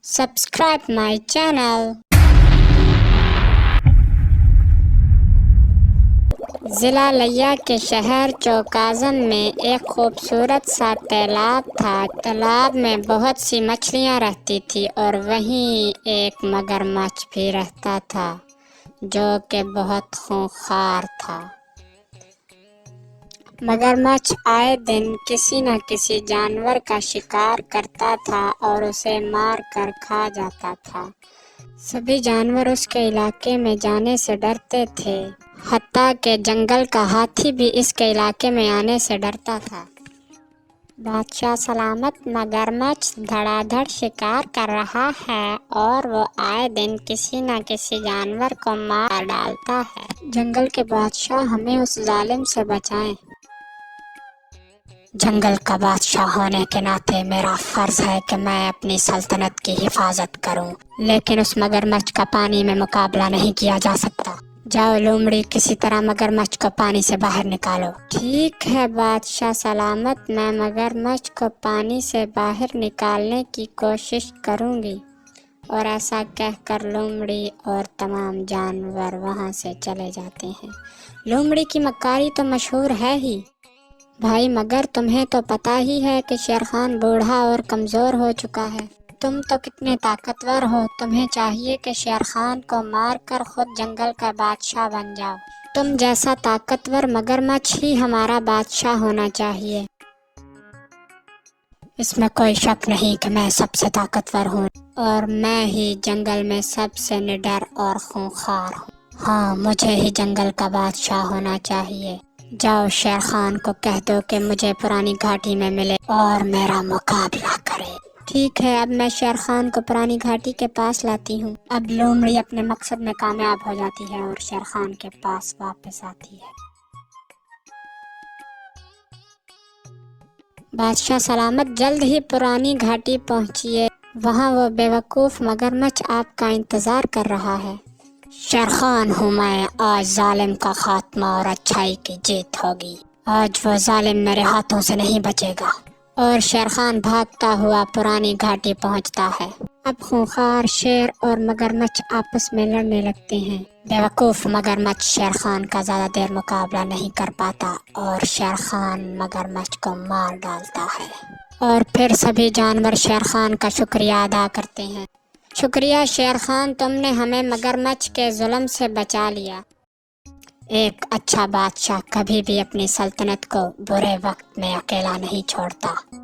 Subscribe my channel. ضلع لیا کے شہر چوکازم میں ایک خوبصورت سا تالاب تھا۔ تالاب میں بہت سی مچھلیاں رہتی تھی اور وہیں ایک مگرمچھ بھی رہتا تھا جو کہ بہت خونخوار تھا۔ مگرمچھ آئے دن کسی نہ کسی جانور کا شکار کرتا تھا اور اسے مار کر کھا جاتا تھا۔ سبھی جانور اس کے علاقے میں جانے سے ڈرتے تھے، حتیٰ کہ جنگل کا ہاتھی بھی اس کے علاقے میں آنے سے ڈرتا تھا۔ بادشاہ سلامت مگرمچھ دھڑا دھڑ شکار کر رہا ہے اور وہ آئے دن کسی نہ کسی جانور کو مار ڈالتا ہے۔ جنگل کے بادشاہ ہمیں اس ظالم سے بچائیں۔ جنگل کا بادشاہ ہونے کے ناطے میرا فرض ہے کہ میں اپنی سلطنت کی حفاظت کروں، لیکن اس مگرمچھ کا پانی میں مقابلہ نہیں کیا جا سکتا۔ جاؤ لومڑی، کسی طرح مگرمچھ کو پانی سے باہر نکالو۔ ٹھیک ہے بادشاہ سلامت، میں مگرمچھ کو پانی سے باہر نکالنے کی کوشش کروں گی۔ اور ایسا کہہ کر لومڑی اور تمام جانور وہاں سے چلے جاتے ہیں۔ لومڑی کی مکاری تو مشہور ہے ہی۔ بھائی مگر تمہیں تو پتہ ہی ہے کہ شیر خان بوڑھا اور کمزور ہو چکا ہے۔ تم تو کتنے طاقتور ہو، تمہیں چاہیے کہ شیر خان کو مار کر خود جنگل کا بادشاہ بن جاؤ۔ تم جیسا طاقتور مگرمچھ ہی ہمارا بادشاہ ہونا چاہیے۔ اس میں کوئی شک نہیں کہ میں سب سے طاقتور ہوں اور میں ہی جنگل میں سب سے نڈر اور خونخوار ہوں۔ ہاں، مجھے ہی جنگل کا بادشاہ ہونا چاہیے۔ جاؤ شیر خان کو کہہ دو کہ مجھے پرانی گھاٹی میں ملے اور میرا مقابلہ کرے۔ ٹھیک ہے، اب میں شیر خان کو پرانی گھاٹی کے پاس لاتی ہوں۔ اب لومڑی اپنے مقصد میں کامیاب ہو جاتی ہے اور شیر خان کے پاس واپس آتی ہے۔ بادشاہ سلامت جلد ہی پرانی گھاٹی پہنچیے، وہاں وہ بیوقوف مگرمچھ آپ کا انتظار کر رہا ہے۔ شیر خان ہوں میں، آج ظالم کا خاتمہ اور اچھائی کی جیت ہوگی۔ آج وہ ظالم میرے ہاتھوں سے نہیں بچے گا۔ اور شیر خان بھاگتا ہوا پرانی گھاٹی پہنچتا ہے۔ اب خونخوار شیر اور مگرمچھ آپس میں لڑنے لگتے ہیں۔ بیوقوف مگرمچھ شیر خان کا زیادہ دیر مقابلہ نہیں کر پاتا اور شیر خان مگرمچھ کو مار ڈالتا ہے۔ اور پھر سبھی جانور شیر خان کا شکریہ ادا کرتے ہیں۔ شکریہ شیر خان، تم نے ہمیں مگرمچھ کے ظلم سے بچا لیا۔ ایک اچھا بادشاہ کبھی بھی اپنی سلطنت کو برے وقت میں اکیلا نہیں چھوڑتا۔